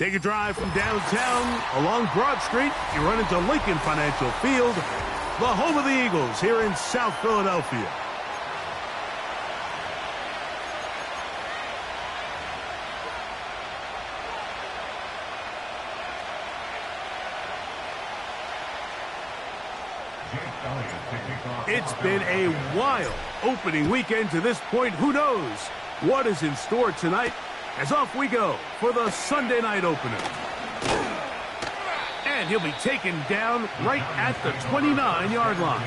Take a drive from downtown along Broad Street. You run into Lincoln Financial Field, the home of the Eagles here in South Philadelphia. It's been a wild opening weekend to this point. Who knows what is in store tonight? As off we go for the Sunday night opener. And he'll be taken down right at the 29-yard line.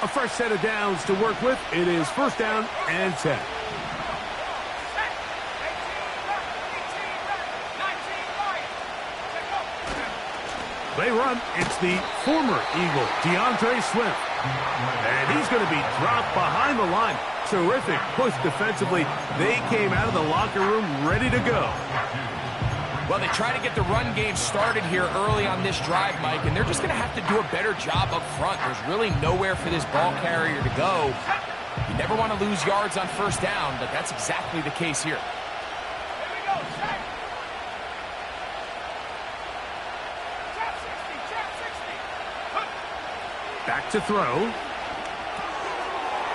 A fresh set of downs to work with. It is first down and 10. They run. It's the former Eagle, DeAndre Swift. And he's going to be dropped behind the line. Terrific push defensively. They came out of the locker room ready to go. Well, they try to get the run game started here early on this drive, Mike, and they're just going to have to do a better job up front. There's really nowhere for this ball carrier to go. You never want to lose yards on first down, but that's exactly the case here. Back to throw.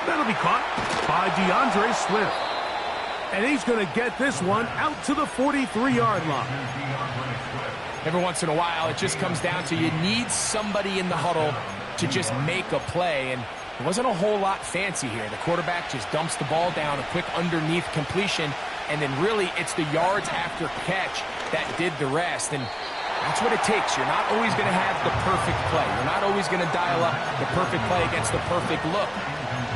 That'll be caught by DeAndre Swift. And he's going to get this one out to the 43-yard line. Every once in a while, it just comes down to you need somebody in the huddle to just make a play. And it wasn't a whole lot fancy here. The quarterback just dumps the ball down, a quick underneath completion, and then really it's the yards after catch that did the rest. And that's what it takes. You're not always going to have the perfect play. You're not always going to dial up the perfect play against the perfect look.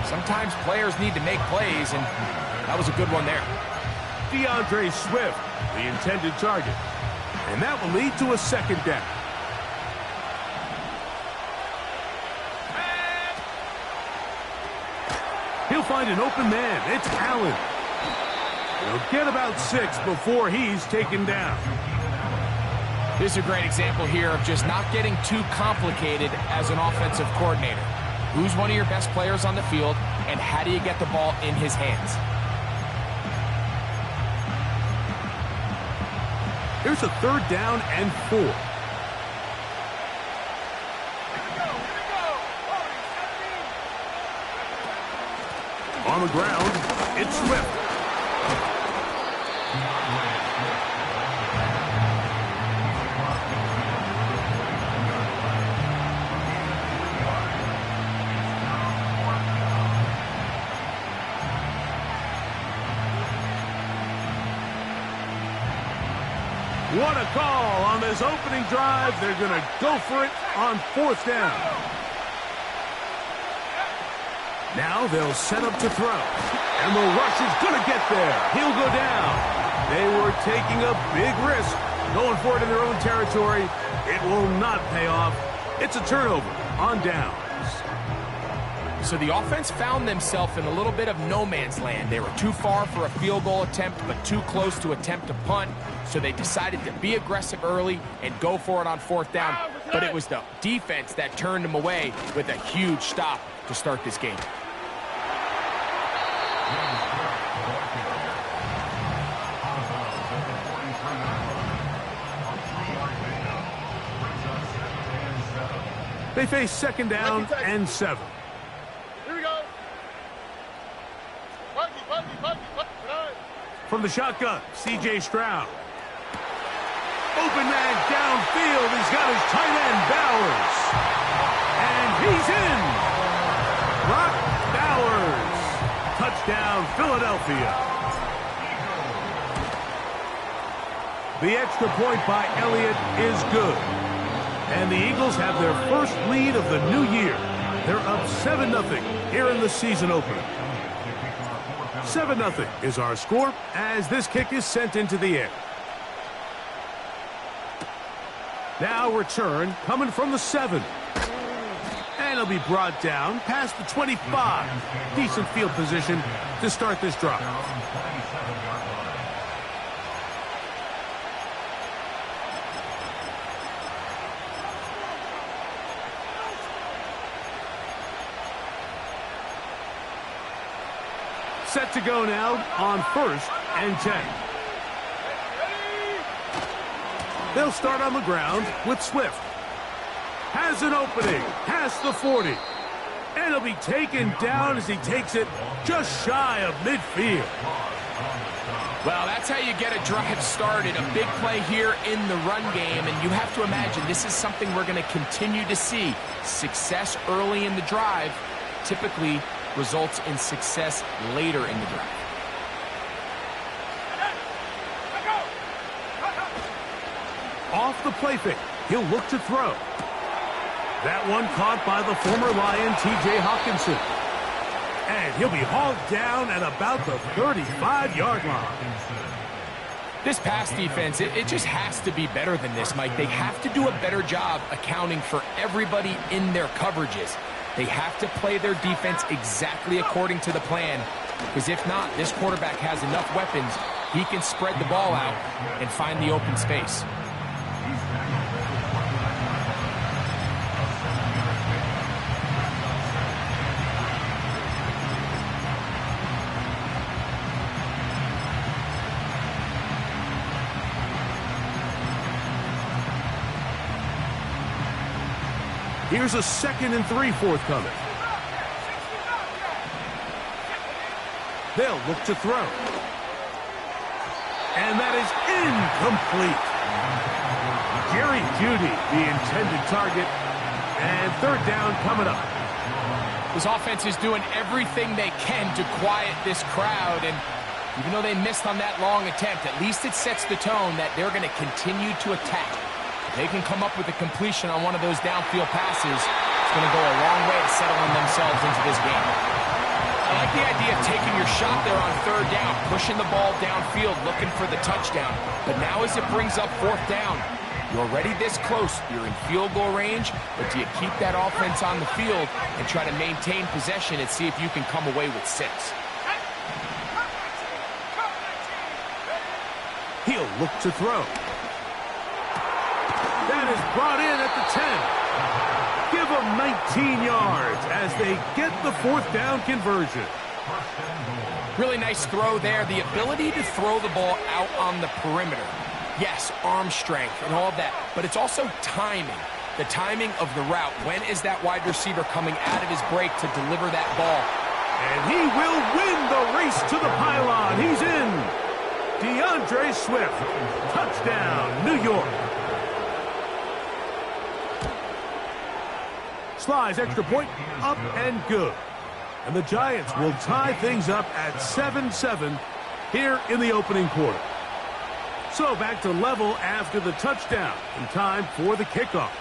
Sometimes players need to make plays, and that was a good one there. DeAndre Swift, the intended target. And that will lead to a second down. He'll find an open man. It's Allen. He'll get about 6 before he's taken down. This is a great example here of just not getting too complicated as an offensive coordinator. Who's one of your best players on the field, and how do you get the ball in his hands? Here's a third down and 4. On the ground, it's Swift. What a call on this opening drive. They're going to go for it on 4th down. Now they'll set up to throw. And the rush is going to get there. He'll go down. They were taking a big risk going for it in their own territory. It will not pay off. It's a turnover on downs. So the offense found themselves in a little bit of no man's land. They were too far for a field goal attempt, but too close to attempt a punt. So they decided to be aggressive early and go for it on 4th down. But it was the defense that turned them away with a huge stop to start this game. They face second down and 7. Here we go. From the shotgun, C.J. Stroud. Open man downfield. He's got his tight end, Bowers. And he's in. Brock Bowers. Touchdown, Philadelphia. The extra point by Elliott is good. And the Eagles have their first lead of the new year. They're up 7-0 here in the season opener. 7-0 is our score as this kick is sent into the air. Now return coming from the 7. And it'll be brought down past the 25. Decent field position to start this drive. Set to go now on 1st and 10. They'll start on the ground with Swift. Has an opening, past the 40. And he'll be taken down as he takes it just shy of midfield. Well, that's how you get a drive started. A big play here in the run game, and you have to imagine this is something we're going to continue to see. Success early in the drive typically results in success later in the drive. Off the play fake, he'll look to throw. That one caught by the former Lion, T.J. Hawkinson. And he'll be hauled down at about the 35-yard line. This pass defense, it just has to be better than this, Mike. They have to do a better job accounting for everybody in their coverages. They have to play their defense exactly according to the plan, because if not, this quarterback has enough weapons, he can spread the ball out and find the open space. Here's a 2nd and 3 forthcoming. They'll look to throw. And that is incomplete. Jerry Jeudy, the intended target. And 3rd down coming up. This offense is doing everything they can to quiet this crowd. And even though they missed on that long attempt, at least it sets the tone that they're going to continue to attack. They can come up with a completion on one of those downfield passes. It's going to go a long way to settling themselves into this game. I like the idea of taking your shot there on 3rd down, pushing the ball downfield, looking for the touchdown. But now as it brings up 4th down, you're already this close. You're in field goal range, but do you keep that offense on the field and try to maintain possession and see if you can come away with 6? He'll look to throw. That is brought in at the 10. Give them 19 yards as they get the 4th down conversion. Really nice throw there. The ability to throw the ball out on the perimeter. Yes, arm strength and all of that, but it's also timing. The timing of the route. When is that wide receiver coming out of his break to deliver that ball? And he will win the race to the pylon. He's in. DeAndre Swift. Touchdown, New York. Slides extra point, up and good. And the Giants will tie things up at 7-7 here in the opening quarter. So back to level after the touchdown in time for the kickoff.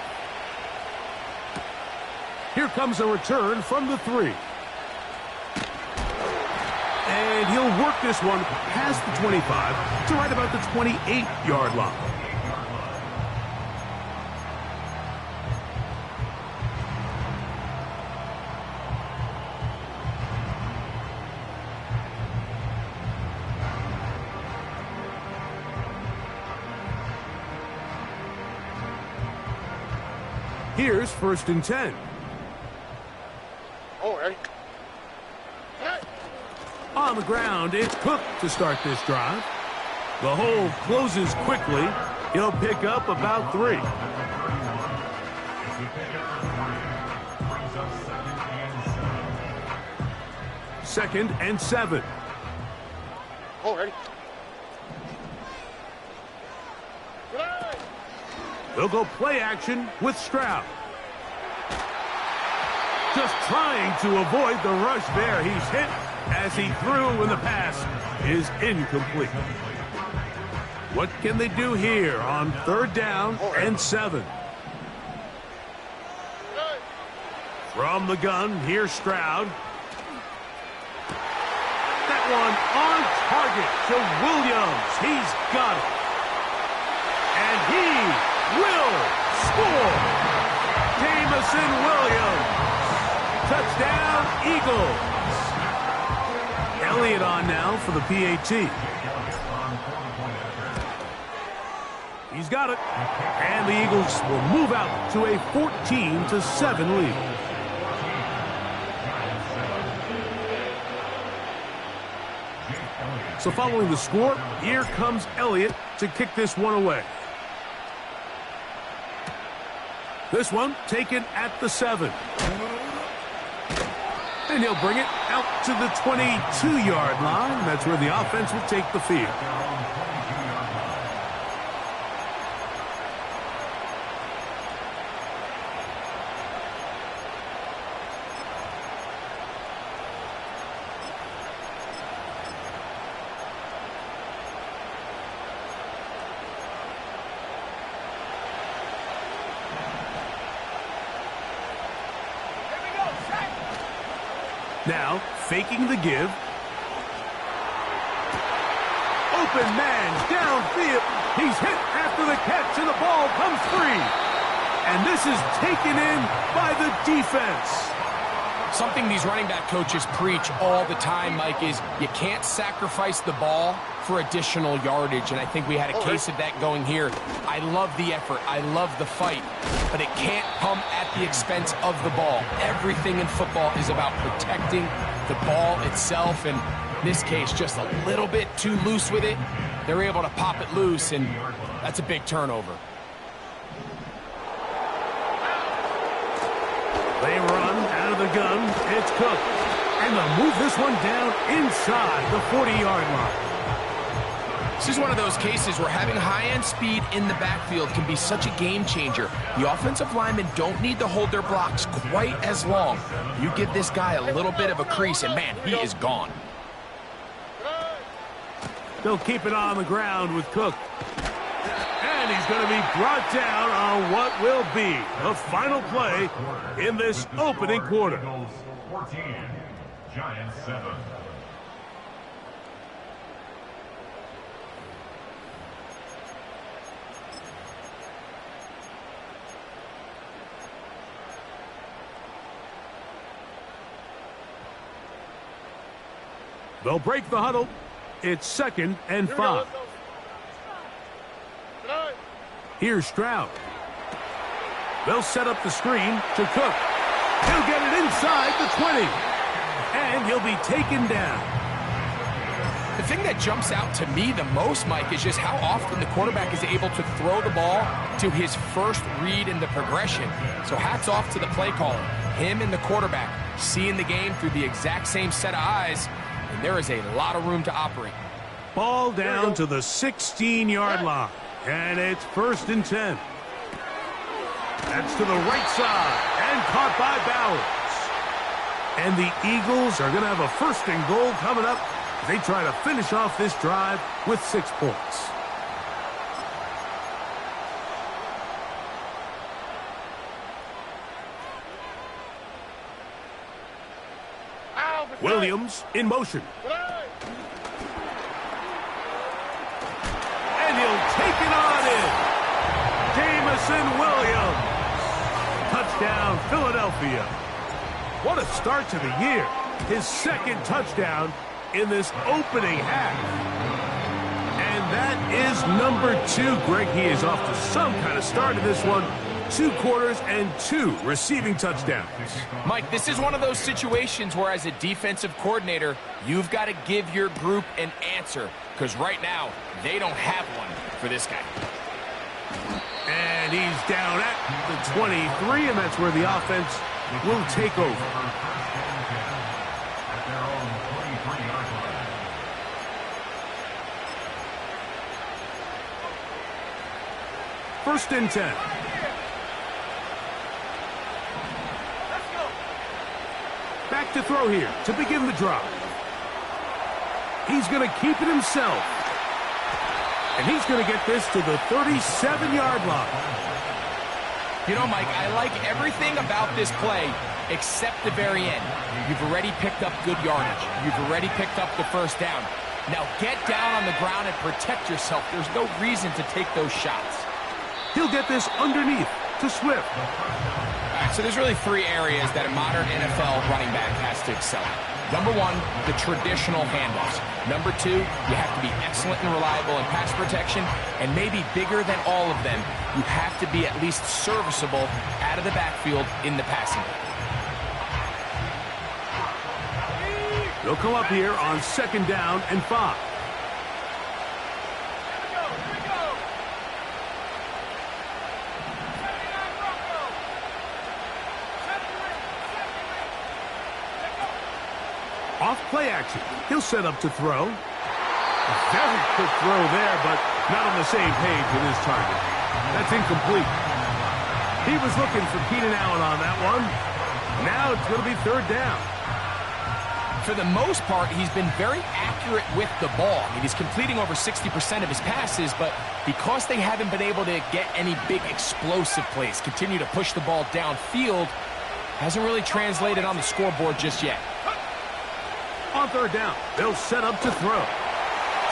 Here comes a return from the 3. And he'll work this one past the 25 to right about the 28-yard line. Here's 1st and 10. Oh, ready? On the ground, it's Cook to start this drive. The hole closes quickly. He'll pick up about 3. Second and 7. Oh, ready? They'll go play action with Stroud. Just trying to avoid the rush there. He's hit as he threw when the pass is incomplete. What can they do here on 3rd down and 7? From the gun, here's Stroud. That one on target to Williams. He's got it. And he will score. Jamison Williams. Touchdown, Eagles. Elliott on now for the PAT. He's got it. And the Eagles will move out to a 14-7 lead. So following the score, here comes Elliott to kick this one away. This one taken at the 7. And he'll bring it out to the 22-yard line. That's where the offense will take the field. Now, faking the give. Open man downfield. He's hit after the catch, and the ball comes free. And this is taken in by the defense. Something these running back coaches preach all the time, Mike, is you can't sacrifice the ball for additional yardage, and I think we had a case of that going here. I love the effort. I love the fight, but it can't come at the expense of the ball. Everything in football is about protecting the ball itself, and in this case, just a little bit too loose with it. They're able to pop it loose, and that's a big turnover. They run out of the gun. It's Cook. And they'll move this one down inside the 40-yard line. This is one of those cases where having high-end speed in the backfield can be such a game changer. The offensive linemen don't need to hold their blocks quite as long. You give this guy a little bit of a crease, and man, he is gone. They'll keep it on the ground with Cook. And he's going to be brought down on what will be the final play in this opening quarter. 14, Giants 7. They'll break the huddle. It's 2nd and 5. Here's Stroud. They'll set up the screen to Cook. He'll get it inside the 20. And he'll be taken down. The thing that jumps out to me the most, Mike, is just how often the quarterback is able to throw the ball to his first read in the progression. So hats off to the play caller. Him and the quarterback seeing the game through the exact same set of eyes, and there is a lot of room to operate. Ball down to the 16-yard line. And it's 1st and 10. That's to the right side and caught by Bowers. And the Eagles are going to have a 1st and goal coming up as they try to finish off this drive with 6 points. Williams in motion. And he'll take it on in. Jamison Williams. Touchdown, Philadelphia. What a start to the year. His 2nd touchdown in this opening half. And that is number 2. Greg, he is off to some kind of start in this one. 2 quarters and 2 receiving touchdowns. Mike, this is one of those situations where as a defensive coordinator, you've got to give your group an answer, because right now, they don't have one for this guy. And he's down at the 23, and that's where the offense will take over. First and 10. Back to throw here to begin the drive. He's going to keep it himself. And he's going to get this to the 37-yard line. You know, Mike, I like everything about this play except the very end. You've already picked up good yardage. You've already picked up the 1st down. Now get down on the ground and protect yourself. There's no reason to take those shots. He'll get this underneath to Swift. All right, so there's really 3 areas that a modern NFL running back has to excel at. Number 1, the traditional handoffs. Number 2, you have to be excellent and reliable in pass protection. And maybe bigger than all of them, you have to be at least serviceable out of the backfield in the passing game. They'll come up here on 2nd down and 5. Off play action. He'll set up to throw. A very quick throw there, but not on the same page with his target. That's incomplete. He was looking for Keenan Allen on that one. Now it's going to be 3rd down. For the most part, he's been very accurate with the ball. I mean, he's completing over 60% of his passes, but because they haven't been able to get any big explosive plays, continue to push the ball downfield, hasn't really translated on the scoreboard just yet. On 3rd down, they'll set up to throw.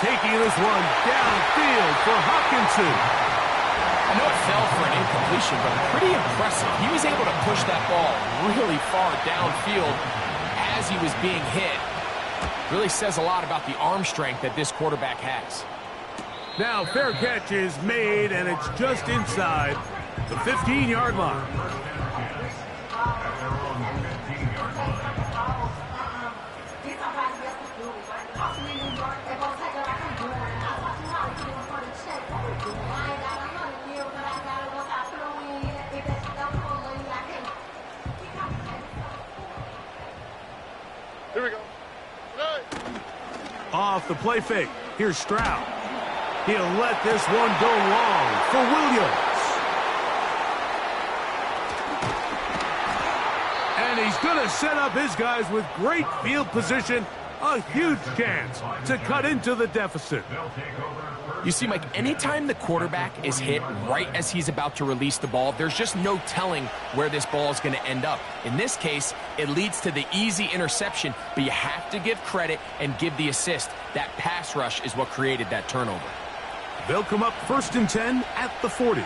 Taking this one downfield for Hopkinson. I know it fell for an incompletion, but pretty impressive. He was able to push that ball really far downfield as he was being hit. Really says a lot about the arm strength that this quarterback has. Now fair catch is made, and it's just inside the 15-yard line. Here we go. Off the play fake. Here's Stroud. He'll let this one go long for Williams. And he's going to set up his guys with great field position. A huge chance to cut into the deficit. You see, Mike, anytime the quarterback is hit right as he's about to release the ball, there's just no telling where this ball is going to end up. In this case, it leads to the easy interception, but you have to give credit and give the assist. That pass rush is what created that turnover. They'll come up 1st and 10 at the 40.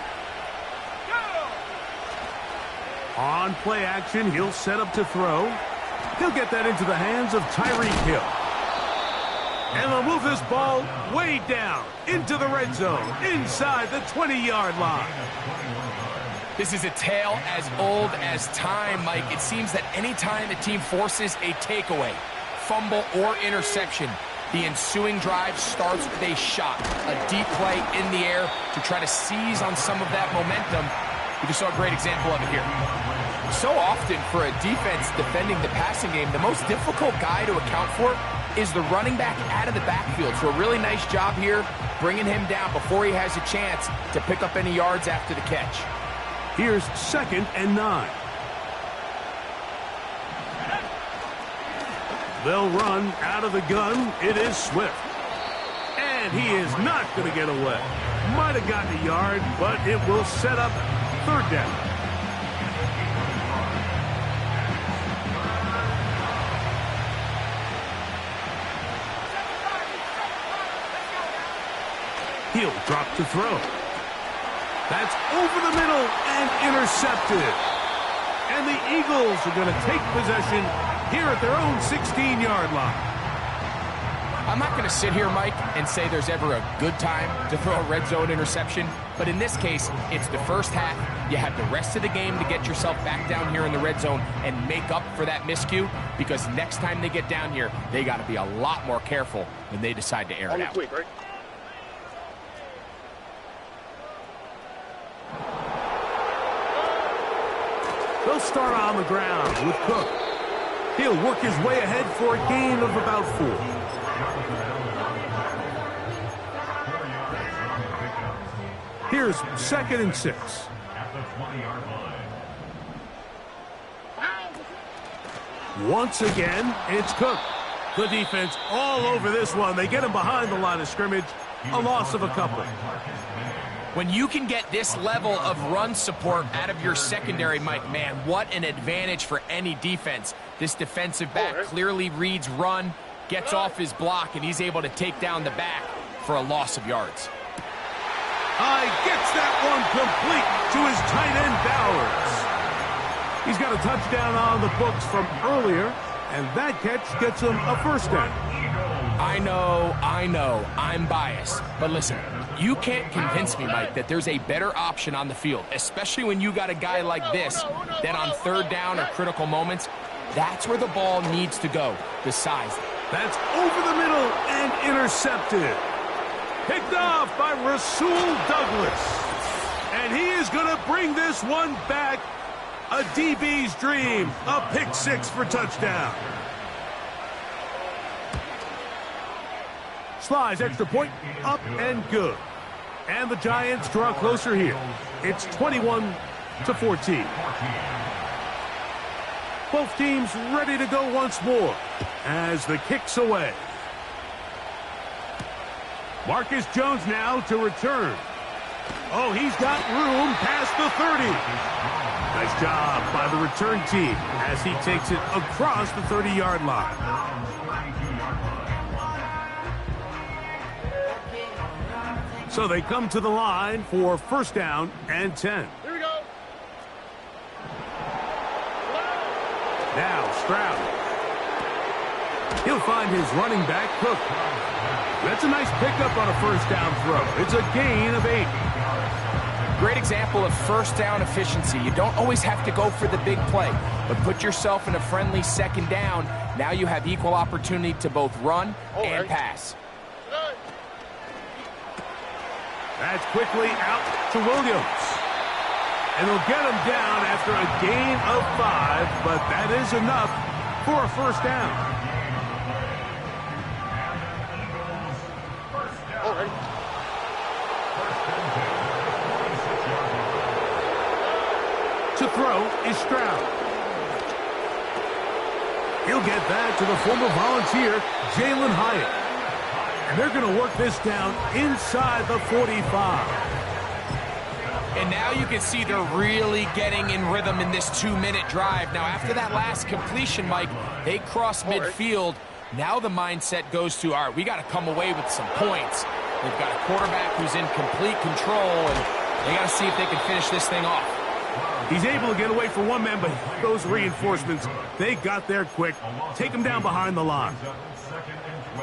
On play action, he'll set up to throw. He'll get that into the hands of Tyreek Hill. And they'll move this ball way down into the red zone, inside the 20-yard line. This is a tale as old as time, Mike. It seems that anytime a team forces a takeaway, fumble, or interception, the ensuing drive starts with a shot, a deep play in the air to try to seize on some of that momentum. We just saw a great example of it here. So often for a defense defending the passing game, the most difficult guy to account for is the running back out of the backfield. So a really nice job here, bringing him down before he has a chance to pick up any yards after the catch. Here's 2nd and 9. They'll run out of the gun. It is Swift. And he is not going to get away. Might have gotten a yard, but it will set up 3rd down. He'll drop to throw. That's over the middle and intercepted. And the Eagles are going to take possession here at their own 16-yard line. I'm not going to sit here, Mike, and say there's ever a good time to throw a red zone interception. But in this case, it's the first half. You have the rest of the game to get yourself back down here in the red zone and make up for that miscue. Because next time they get down here, they got to be a lot more careful when they decide to air it out. Quick, right? They'll start on the ground with Cook. He'll work his way ahead for a gain of about 4. Here's 2nd and 6. At the 20-yard line. Once again, it's Cook. The defense all over this one. They get him behind the line of scrimmage. A loss of a couple. When you can get this level of run support out of your secondary, Mike, man, what an advantage for any defense. This defensive back clearly reads run, gets off his block, and he's able to take down the back for a loss of yards. Gets that one complete to his tight end, Bowers. He's got a touchdown on the books from earlier, and that catch gets him a 1st down. I know, I'm biased. But listen, you can't convince me, Mike, that there's a better option on the field, especially when you got a guy like this, that on 3rd down or critical moments, that's where the ball needs to go. The size, That's over the middle and intercepted. Picked off by Rasul Douglas. And he is going to bring this one back. A DB's dream. A pick six for touchdown. Slides extra point, up and good. And the Giants draw closer here. It's 21-14. Both teams ready to go once more as the kick's away. Marcus Jones now to return. Oh, he's got room past the 30. Nice job by the return team as he takes it across the 30-yard line. So they come to the line for first down and 10. Here we go. Now Stroud. He'll find his running back, Cook. That's a nice pickup on a first down throw. It's a gain of 8. Great example of first down efficiency. You don't always have to go for the big play, but put yourself in a friendly second down. Now you have equal opportunity to both run and pass. That's quickly out to Williams. And they'll get him down after a gain of 5, but that is enough for a first down. To throw is Stroud. He'll get that to the former Volunteer, Jalen Hyatt. And they're going to work this down inside the 45. And now you can see they're really getting in rhythm in this 2-minute drive. Now, after that last completion, Mike, they cross midfield. Now the mindset goes to, all right, we got to come away with some points. They've got a quarterback who's in complete control, and they got to see if they can finish this thing off. He's able to get away for one man, but those reinforcements, they got there quick. Take him down behind the line.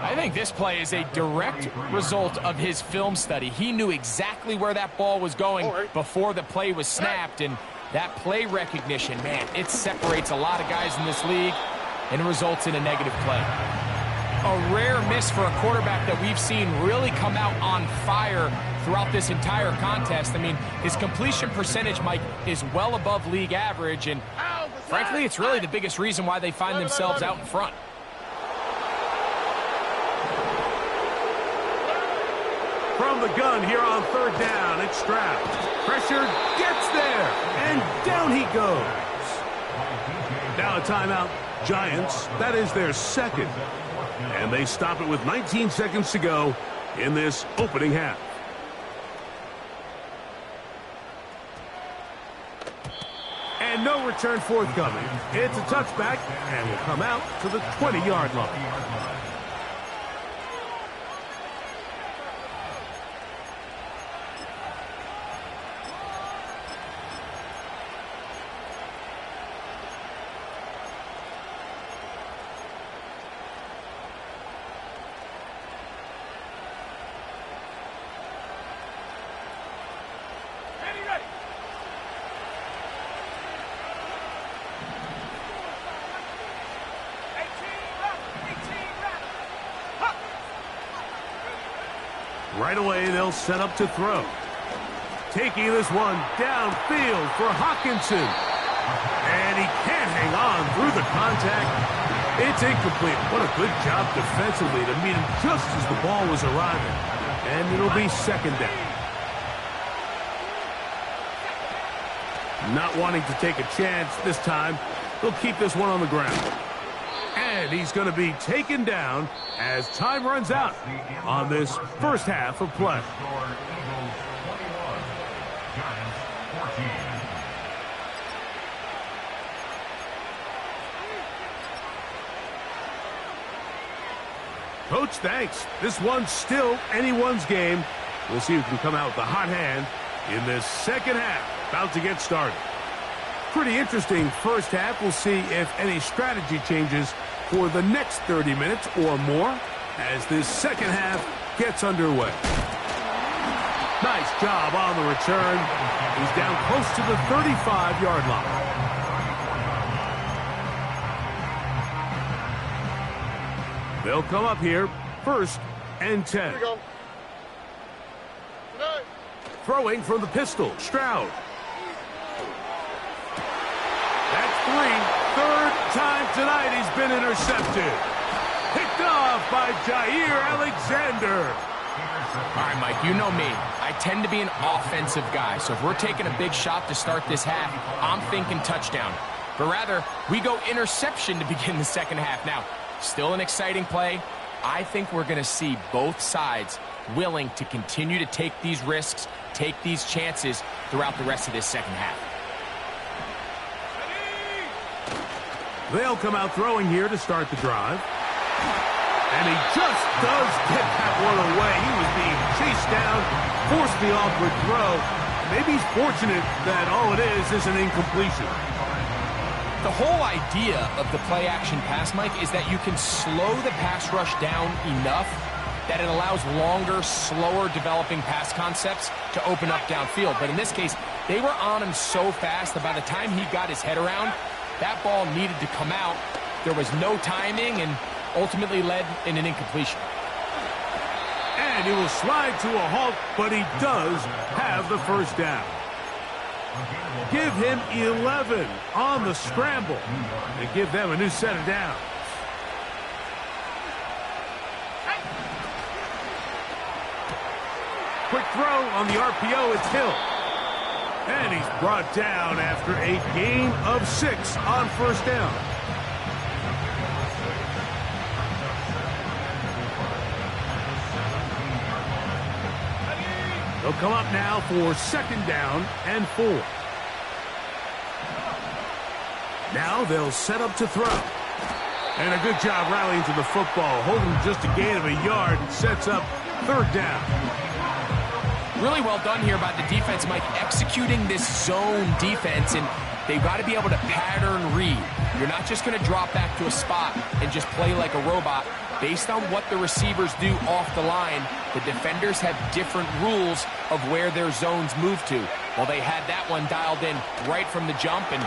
I think this play is a direct result of his film study. He knew exactly where that ball was going before the play was snapped, and that play recognition, man, it separates a lot of guys in this league and results in a negative play. A rare miss for a quarterback that we've seen really come out on fire throughout this entire contest. I mean, his completion percentage, Mike, is well above league average, and frankly, it's really the biggest reason why they find themselves out in front. From the gun here on third down, it's Stroud. Pressure gets there, and down he goes. Now a timeout, Giants. That is their second. And they stop it with 19 seconds to go in this opening half. And no return forthcoming. It's a touchback, and will come out to the 20-yard line. Right away, they'll set up to throw. Taking this one downfield for Hawkinson. And he can't hang on through the contact. It's incomplete. What a good job defensively to meet him just as the ball was arriving. And it'll be second down. Not wanting to take a chance this time, they'll keep this one on the ground. And he's going to be taken down as time runs out on this first half of play. Coach, thanks. This one's still anyone's game. We'll see who can come out with the hot hand in this second half. About to get started. Pretty interesting first half. We'll see if any strategy changes for the next 30 minutes or more as this second half gets underway. Nice job on the return. He's down close to the 35-yard line. They'll come up here, 1st and 10. Here we go. Tonight. Throwing from the pistol, Stroud. That's 3. 3rd time tonight he's been intercepted. Picked off by Jair Alexander. All right, Mike, you know me. I tend to be an offensive guy, so if we're taking a big shot to start this half, I'm thinking touchdown. But rather, we go interception to begin the second half. Now, still an exciting play. I think we're going to see both sides willing to continue to take these risks, take these chances throughout the rest of this second half. They'll come out throwing here to start the drive. And he just does get that one away. He was being chased down, forced the awkward throw. Maybe he's fortunate that all it is an incompletion. The whole idea of the play-action pass, Mike, is that you can slow the pass rush down enough that it allows longer, slower developing pass concepts to open up downfield. But in this case, they were on him so fast that by the time he got his head around, that ball needed to come out. There was no timing and ultimately led in an incompletion. And he will slide to a halt, but he does have the first down. Give him 11 on the scramble and give them a new set of downs. Quick throw on the RPO, it's Hill. And he's brought down after a gain of 6 on first down. They'll come up now for 2nd down and 4. Now they'll set up to throw. And a good job rallying to the football. Holding just a gain of a yard. Sets up 3rd down. Really well done here by the defense, Mike, executing this zone defense, and they've got to be able to pattern read. You're not just going to drop back to a spot and just play like a robot. Based on what the receivers do off the line, the defenders have different rules of where their zones move to. Well, they had that one dialed in right from the jump, and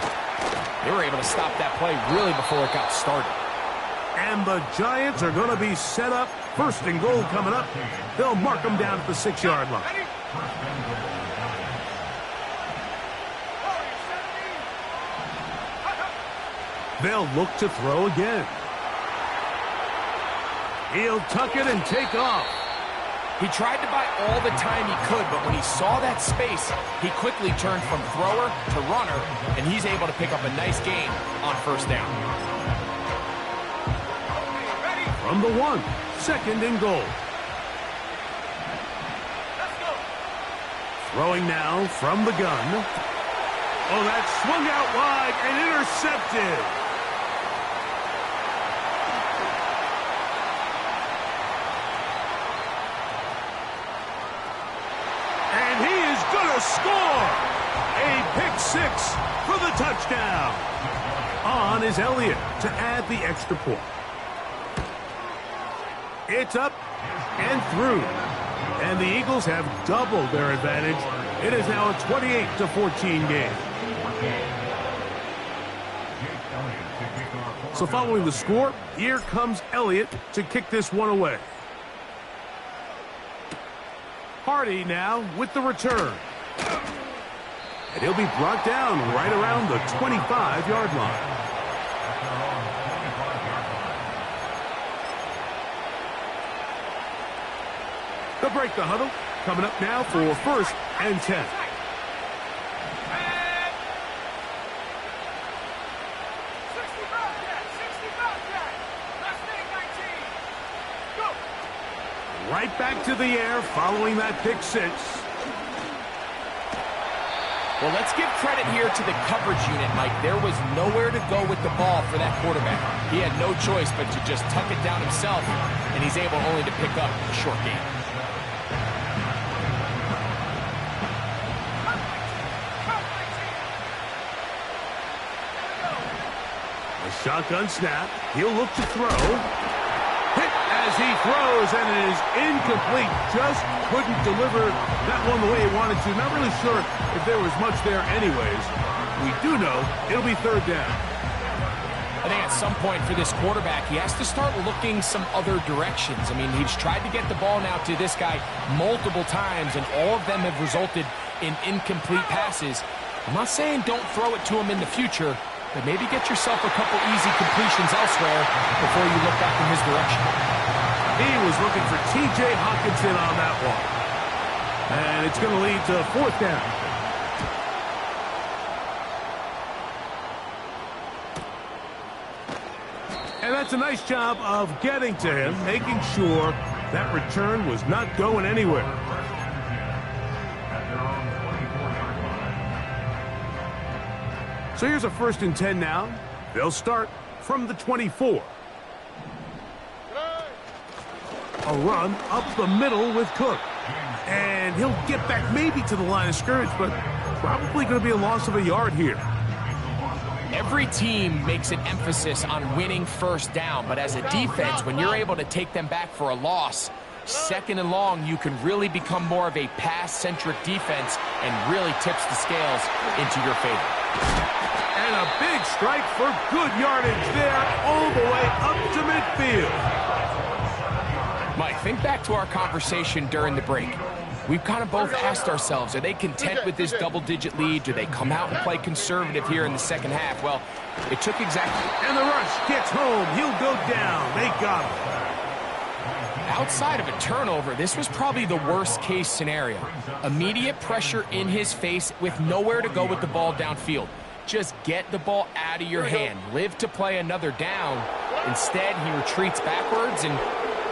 they were able to stop that play really before it got started. And the Giants are going to be set up. 1st and goal coming up. They'll mark them down at the 6-yard line. They'll look to throw again. He'll tuck it and take off. He tried to buy all the time he could, but when he saw that space, he quickly turned from thrower to runner, and he's able to pick up a nice gain on first down. From the 1, 2nd and goal. Throwing now from the gun. Oh, that swung out wide and intercepted. And he is going to score. A pick 6 for the touchdown. On is Elliott to add the extra point. It's up and through. And the Eagles have doubled their advantage. It is now a 28-14 game. So following the score, here comes Elliott to kick this one away. Hardy now with the return. And he'll be brought down right around the 25-yard line. They'll break the huddle. Coming up now for 1st and 10. Right back to the air following that pick 6. Well, let's give credit here to the coverage unit, Mike. There was nowhere to go with the ball for that quarterback. He had no choice but to just tuck it down himself, and he's able only to pick up a short gain. Shotgun snap. He'll look to throw. Hit as he throws, and it is incomplete. Just couldn't deliver that one the way he wanted to. Not really sure if there was much there anyways. We do know it'll be 3rd down. I think at some point for this quarterback, he has to start looking some other directions. I mean, he's tried to get the ball now to this guy multiple times, and all of them have resulted in incomplete passes. I'm not saying don't throw it to him in the future, but maybe get yourself a couple easy completions elsewhere before you look back in his direction. He was looking for T.J. Hawkinson on that one. And it's going to lead to 4th down. And that's a nice job of getting to him, making sure that return was not going anywhere. So here's a 1st and 10 now. They'll start from the 24. A run up the middle with Cook. And he'll get back maybe to the line of scrimmage, but probably going to be a loss of a yard here. Every team makes an emphasis on winning 1st down, but as a defense, when you're able to take them back for a loss, 2nd and long, you can really become more of a pass-centric defense and really tips the scales into your favor. And a big strike for good yardage there all the way up to midfield. Mike, think back to our conversation during the break. We've kind of both asked ourselves, are they content with this double-digit lead? Do they come out and play conservative here in the 2nd half? Well, it took exactly... And the rush gets home. He'll go down. They got him. Outside of a turnover, this was probably the worst-case scenario. Immediate pressure in his face with nowhere to go with the ball downfield. Just get the ball out of your hand. Live to play another down. Instead, he retreats backwards and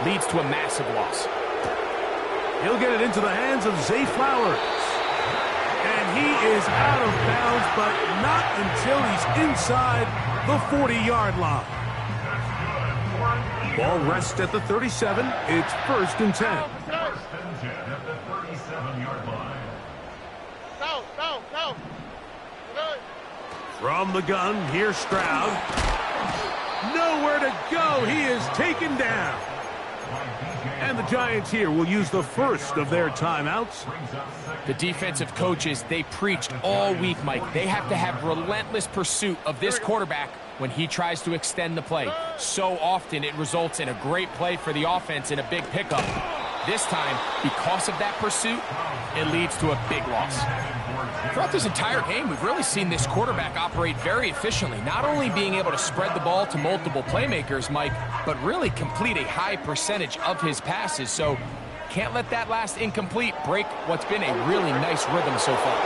leads to a massive loss. He'll get it into the hands of Zay Flowers. And he is out of bounds, but not until he's inside the 40-yard line. Ball rests at the 37. It's 1st and 10. From the gun, here's Stroud. Nowhere to go. He is taken down. And the Giants here will use the 1st of their timeouts. The defensive coaches, they preached all week, Mike. They have to have relentless pursuit of this quarterback when he tries to extend the play. So often it results in a great play for the offense and a big pickup. This time, because of that pursuit, it leads to a big loss. Throughout this entire game, we've really seen this quarterback operate very efficiently, not only being able to spread the ball to multiple playmakers, Mike, but really complete a high percentage of his passes. So can't let that last incomplete break what's been a really nice rhythm so far.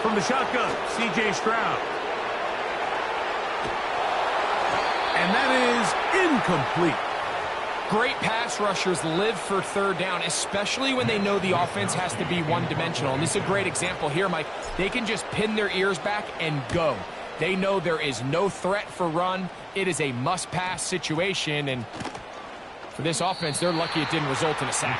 From the shotgun, C.J. Stroud. And that is incomplete. Great pass rushers live for 3rd down, especially when they know the offense has to be one-dimensional. And this is a great example here, Mike. They can just pin their ears back and go. They know there is no threat for run. It is a must-pass situation, and for this offense, they're lucky it didn't result in a sack.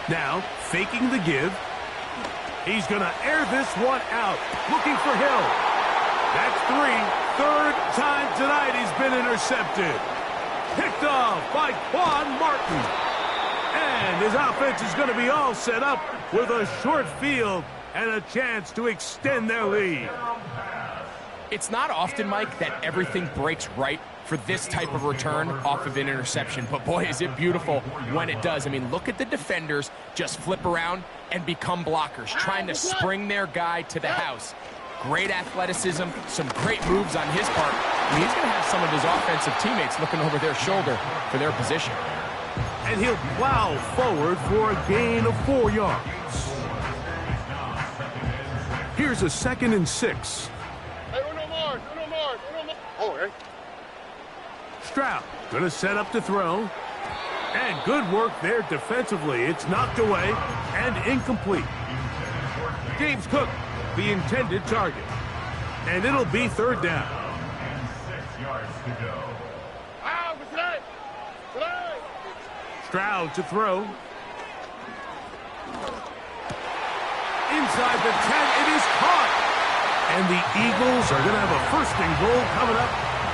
Now, faking the give. He's going to air this one out. Looking for Hill. That's 3. 3rd time tonight he's been intercepted. Picked off by Quan Martin. And his offense is going to be all set up with a short field and a chance to extend their lead. It's not often, Mike, that everything breaks right for this type of return off of an interception. But boy, is it beautiful when it does. I mean, look at the defenders just flip around and become blockers, trying to spring their guy to the house. Great athleticism, some great moves on his part. I mean, he's going to have some of his offensive teammates looking over their shoulder for their position. And he'll plow forward for a gain of 4 yards. Here's a 2nd and 6. Stroud going to set up to throw. And good work there defensively. It's knocked away and incomplete. James Cook, the intended target. And it'll be 3rd down. And 6 yards to go. Stroud to throw. inside the 10. It is caught. And the Eagles are going to have a first and goal coming up.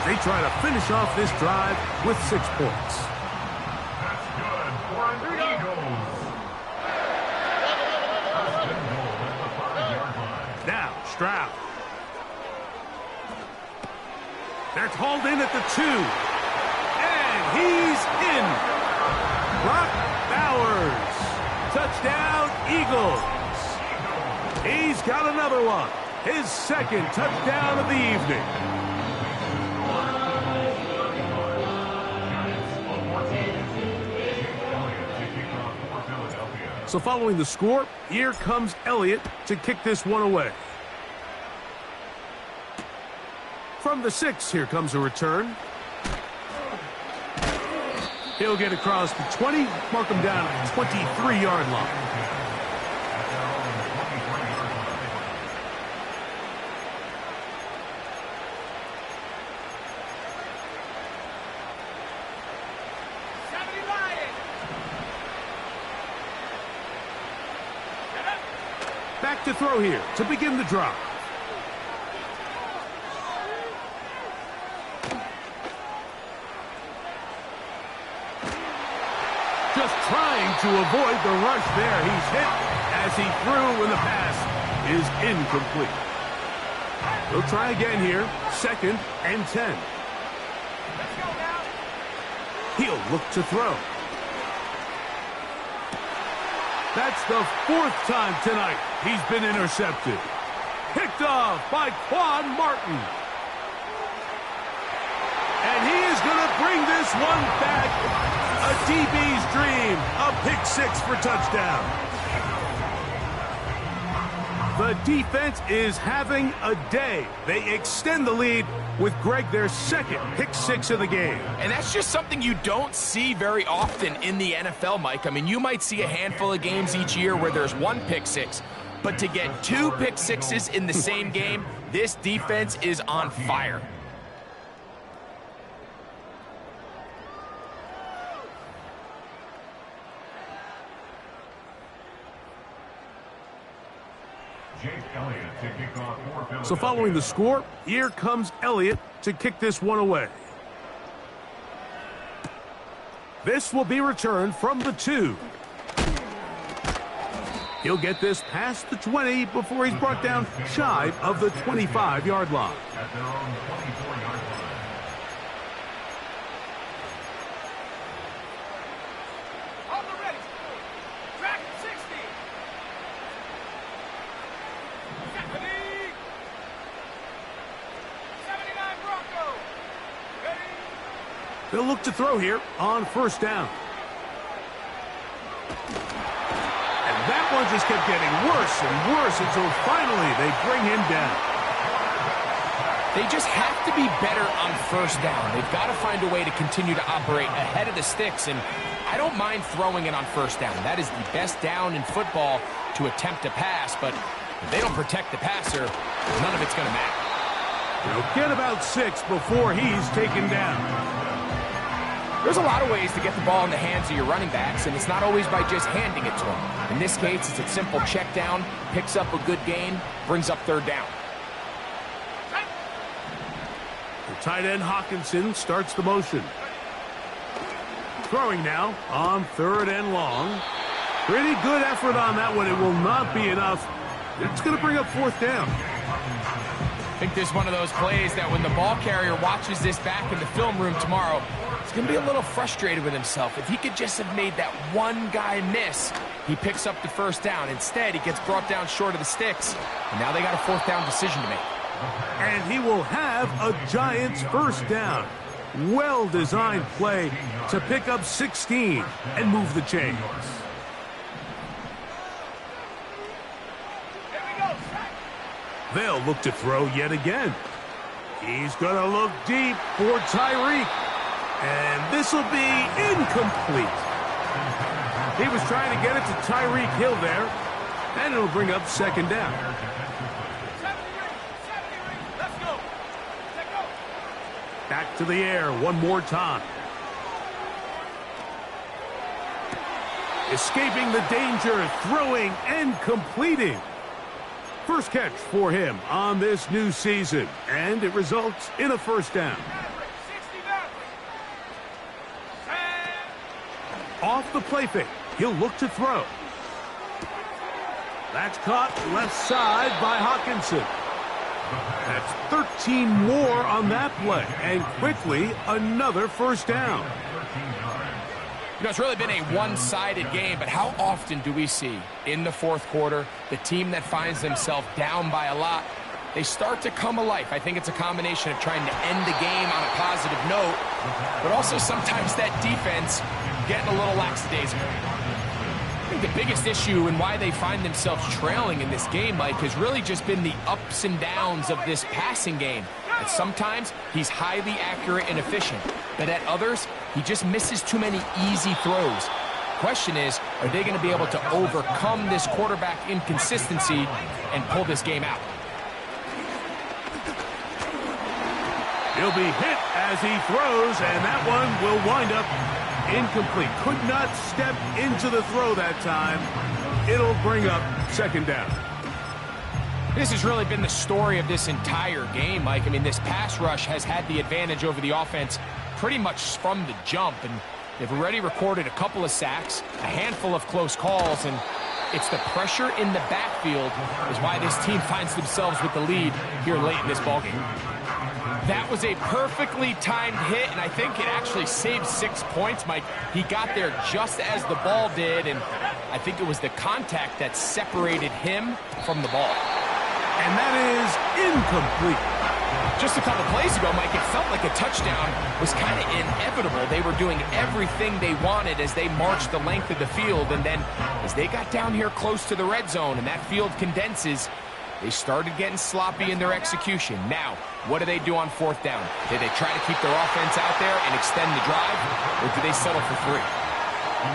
They try to finish off this drive with 6 points. That's good for an Eagles. First and goal at the 5-yard line. Now, Stroud. They're called in at the 2. And he's in. Brock Bowers. Touchdown, Eagles. He's got another one. His second touchdown of the evening. So following the score, here comes Elliott to kick this one away. From the 6, here comes a return. He'll get across the 20, mark him down at the 23-yard line. Back to throw here to begin the drive. Just trying to avoid the rush there. He's hit as he threw when the pass is incomplete. He'll try again here. 2nd and 10. He'll look to throw. That's the 4th time tonight he's been intercepted. Picked off by Quan Martin. And he is going to bring this one back. A DB's dream. A pick 6 for touchdown. The defense is having a day. They extend the lead with Greg their 2nd pick 6 of the game. And that's just something you don't see very often in the NFL, Mike. I mean, you might see a handful of games each year where there's 1 pick 6. But to get 2 pick 6s in the same game, this defense is on fire. So following the score, here comes Elliott to kick this one away. This will be returned from the 2. He'll get this past the 20 before he's brought down shy of the 25-yard line. At their own 24-yard line. They'll look to throw here on 1st down. And that one just kept getting worse and worse until finally they bring him down. They just have to be better on 1st down. They've got to find a way to continue to operate ahead of the sticks, and I don't mind throwing it on 1st down. That is the best down in football to attempt a pass, but if they don't protect the passer, none of it's going to matter. They'll get about 6 before he's taken down. There's a lot of ways to get the ball in the hands of your running backs, and it's not always by just handing it to them. In this case, it's a simple check down, picks up a good gain, brings up 3rd down. The tight end Hawkinson starts the motion. Throwing now on 3rd and long. Pretty good effort on that one. It will not be enough. It's going to bring up 4th down. I think this is one of those plays that when the ball carrier watches this back in the film room tomorrow, he's going to be a little frustrated with himself. If he could just have made that one guy miss, he picks up the 1st down. Instead, he gets brought down short of the sticks, and now they got a 4th down decision to make. And he will have a Giants 1st down. Well-designed play to pick up 16 and move the chains. They'll look to throw yet again. He's going to look deep for Tyreek. And this will be incomplete. He was trying to get it to Tyreek Hill there. And it'll bring up 2nd down. Back to the air one more time. Escaping the danger, throwing and completing. First catch for him on this new season, and it results in a first down. Off the play fake, he'll look to throw. That's caught left side by Hawkinson. That's 13 more on that play, and quickly another first down. You know, it's really been a one-sided game, but how often do we see in the fourth quarter the team that finds themselves down by a lot, they start to come alive? I think it's a combination of trying to end the game on a positive note, but also sometimes that defense getting a little lackadaisical. I think the biggest issue and why they find themselves trailing in this game, Mike, has really just been the ups and downs of this passing game. And sometimes he's highly accurate and efficient, but at others, he just misses too many easy throws. Question is, are they going to be able to overcome this quarterback inconsistency and pull this game out? He'll be hit as he throws, and that one will wind up incomplete. Could not step into the throw that time. It'll bring up second down. This has really been the story of this entire game, Mike. I mean, this pass rush has had the advantage over the offense pretty much from the jump, and they've already recorded a couple of sacks, a handful of close calls, and it's the pressure in the backfield is why this team finds themselves with the lead here late in this ballgame. That was a perfectly timed hit, and I think it actually saved 6 points, Mike. He got there just as the ball did, and I think it was the contact that separated him from the ball. And that is incomplete. Just a couple plays ago, Mike, it felt like a touchdown was kind of inevitable. They were doing everything they wanted as they marched the length of the field, and then as they got down here close to the red zone and that field condenses, they started getting sloppy in their execution. Now, what do they do on fourth down? Do they try to keep their offense out there and extend the drive, or do they settle for 3?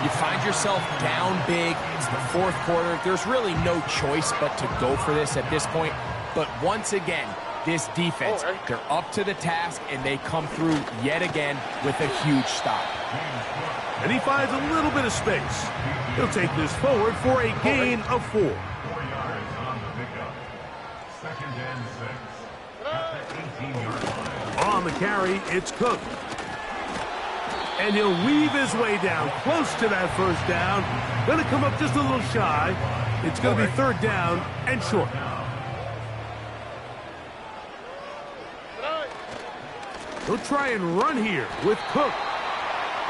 You find yourself down big. It's the fourth quarter. There's really no choice but to go for this at this point. But once again, this defense, they're up to the task, and they come through yet again with a huge stop. And he finds a little bit of space. He'll take this forward for a gain of 4. 4 yards on the pickup. Second and 6. At the 18-yard line. On the carry, it's Cook. And he'll weave his way down close to that first down. Going to come up just a little shy. It's going to be third down and short. He'll try and run here with Cook.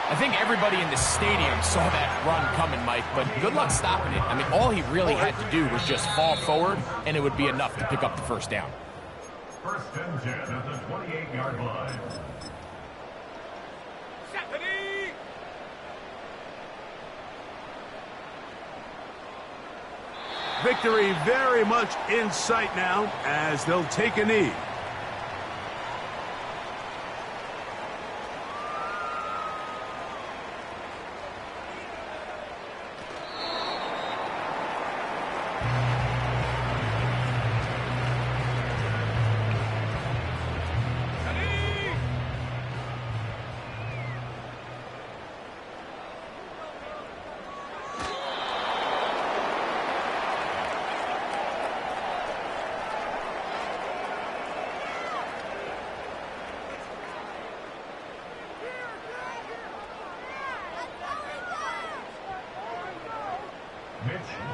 I think everybody in the stadium saw that run coming, Mike, but good luck stopping it. I mean, all he really had to do was just fall forward, and it would be enough to pick up the first down. First and 10 at the 28-yard line. Victory very much in sight now as they'll take a knee.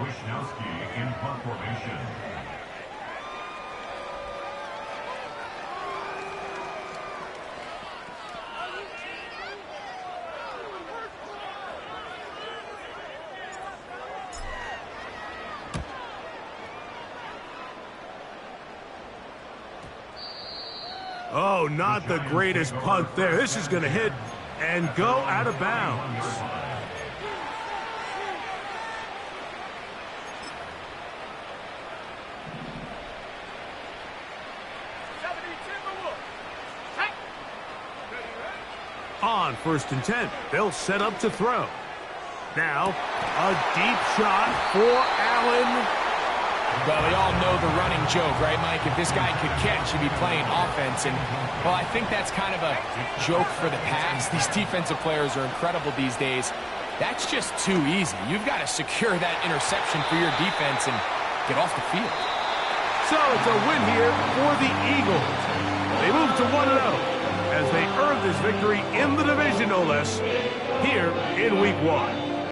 Wishnowski in punt formation. Oh, not the greatest punt there. This is going to hit and go out of bounds. On first and 10, they'll set up to throw. Now, a deep shot for Allen. Well, we all know the running joke, right, Mike? If this guy could catch, he'd be playing offense. And, well, I think that's kind of a joke for the past. These defensive players are incredible these days. That's just too easy. You've got to secure that interception for your defense and get off the field. So it's a win here for the Eagles. They move to 1-0 as they earn this victory in the division, no less, here in Week 1.